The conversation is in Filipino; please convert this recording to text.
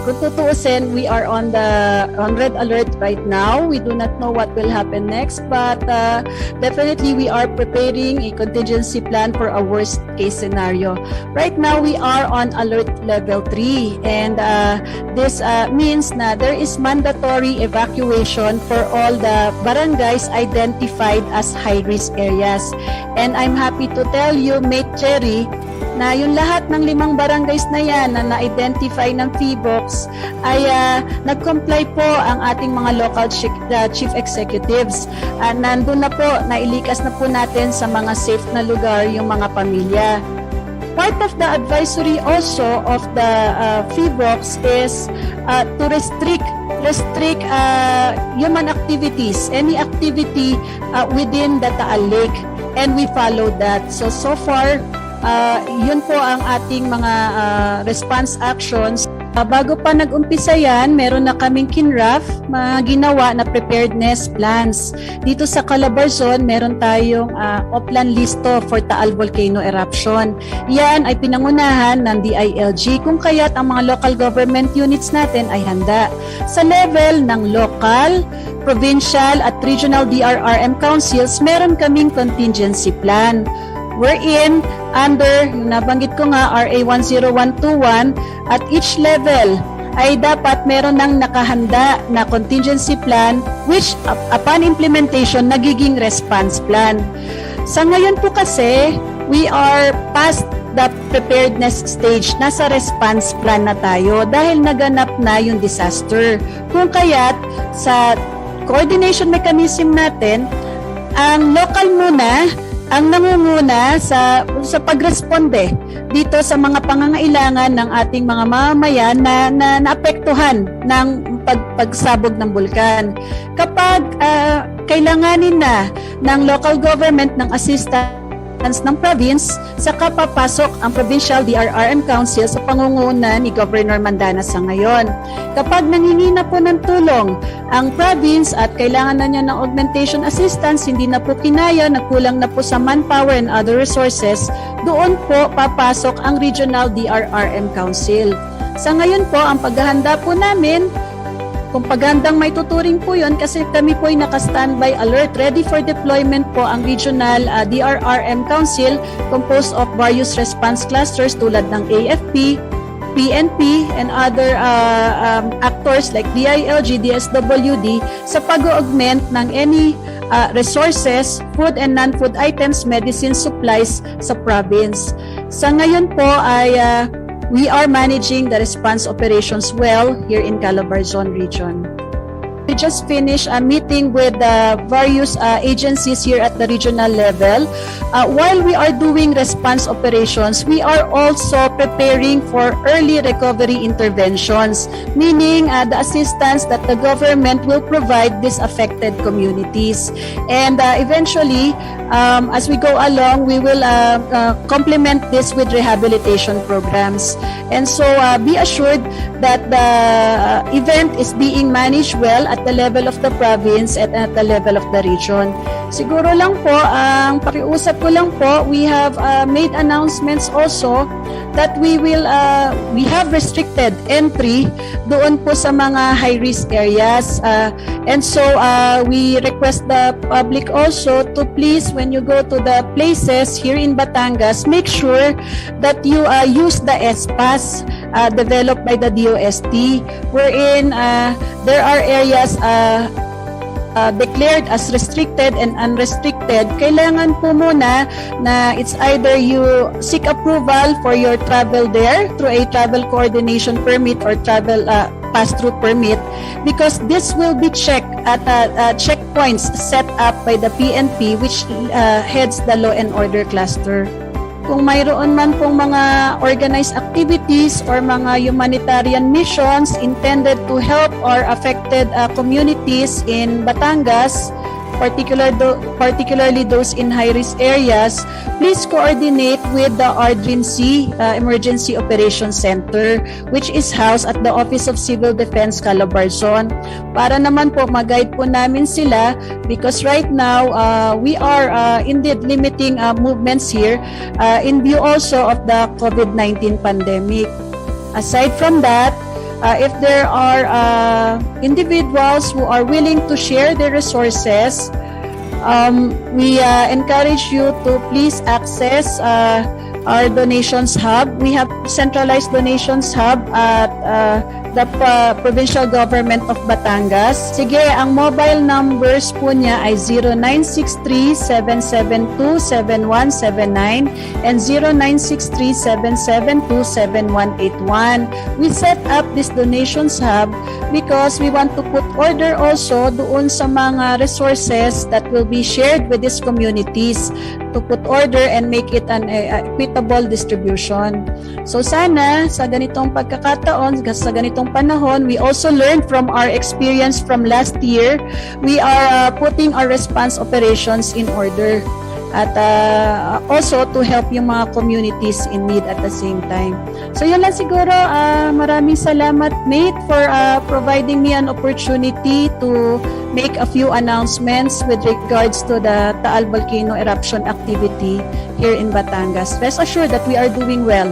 kung tutuusin, we are on red alert right now. We do not know what will happen next, but definitely we are preparing a contingency plan for a worst case scenario. Right now, we are on alert level 3, and this means na there is mandatory evacuation for all the barangays identified as high-risk areas. And I'm happy to tell you, Mate Cherry, na yung lahat ng 5 barangays na yan na na-identify ng PHIVOLCS ay nag-comply po ang ating mga local chief executives. Nandun na po, nailikas na po natin sa mga safe na lugar yung mga pamilya. Part of the advisory also of the PHIVOLCS is to restrict human activities, any activity within the Taal Lake, and we follow that. So far, yun po ang ating mga response actions. Bago pa nag-umpisa yan, meron na kaming kinraft, mga ginawa na preparedness plans. Dito sa Calabarzon, meron tayong offline listo for Taal Volcano Eruption. Yan ay pinangunahan ng DILG, kung kaya't ang mga local government units natin ay handa. Sa level ng local, provincial at regional DRRM councils, meron kaming contingency plan. Wherein, under, yung nabanggit ko nga, RA 10121, at each level ay dapat meron ng nakahanda na contingency plan which upon implementation, nagiging response plan. Sa ngayon po kasi, we are past the preparedness stage. Nasa response plan na tayo dahil naganap na yung disaster. Kung kaya't sa coordination mechanism natin, ang local muna ang nangunguna sa pagresponde dito sa mga pangangailangan ng ating mga mamamayan na naapektuhan ng pagsabog ng bulkan. Kapag kailanganin na ng local government ng assistance ng province, saka papasok ang Provincial DRRM Council sa pangunguna ni Governor Mandana sa ngayon. Kapag nangingi na po ng tulong ang province at kailangan na niya ng augmentation assistance, hindi na po kinaya, nagkulang na po sa manpower and other resources, doon po papasok ang Regional DRRM Council. Sa ngayon po, ang paghahanda po namin, kung paghandang may tuturing po yun kasi kami po ay naka-standby alert. Ready for deployment po ang Regional DRRM Council composed of various response clusters tulad ng AFP, PNP, and other actors like DILG, DSWD sa pag-augment ng any resources, food and non-food items, medicine supplies sa province. Sa ngayon po ay we are managing the response operations well here in Calabarzon region. We just finished a meeting with various agencies here at the regional level. While we are doing response operations, we are also preparing for early recovery interventions, meaning the assistance that the government will provide these affected communities. And eventually, as we go along, we will complement this with rehabilitation programs. And so be assured that the event is being managed well at the level of the province and at the level of the region. Siguro lang po, ang pakiusap ko lang po, we have made announcements also that we have restricted entry doon po sa mga high-risk areas. And so we request the public also to please, when you go to the places here in Batangas, make sure that you use the S-Pass developed by the DOST, wherein there are areas declared as restricted and unrestricted. Kailangan po muna na it's either you seek approval for your travel there through a travel coordination permit or travel pass-through permit, because this will be checked at checkpoints set up by the PNP, which heads the law and order cluster. Kung mayroon man pong mga organized activities or mga humanitarian missions intended to help our affected communities in Batangas, particularly those in high-risk areas, please coordinate with the DRRMC Emergency Operations Center, which is housed at the Office of Civil Defense, Calabarzon, para naman po mag-guide po namin sila, because right now we are indeed limiting movements here in view also of the COVID-19 pandemic. Aside from that, If there are individuals who are willing to share their resources, we encourage you to please access our donations hub. We have centralized donations hub at the provincial government of Batangas. Sige, ang mobile numbers po niya ay 0963-772-7179 and 0963-772-7181. We set up this donations hub because we want to put order also doon sa mga resources that will be shared with these communities, to put order and make it an equitable distribution. So sana sa ganitong pagkakataon, sa ganitong panahon, we also learned from our experience from last year. We are putting our response operations in order at also to help yung mga communities in need at the same time. So yun lang siguro. Maraming salamat, Nate, for providing me an opportunity to make a few announcements with regards to the Taal Volcano eruption activity here in Batangas. Rest assured that we are doing well.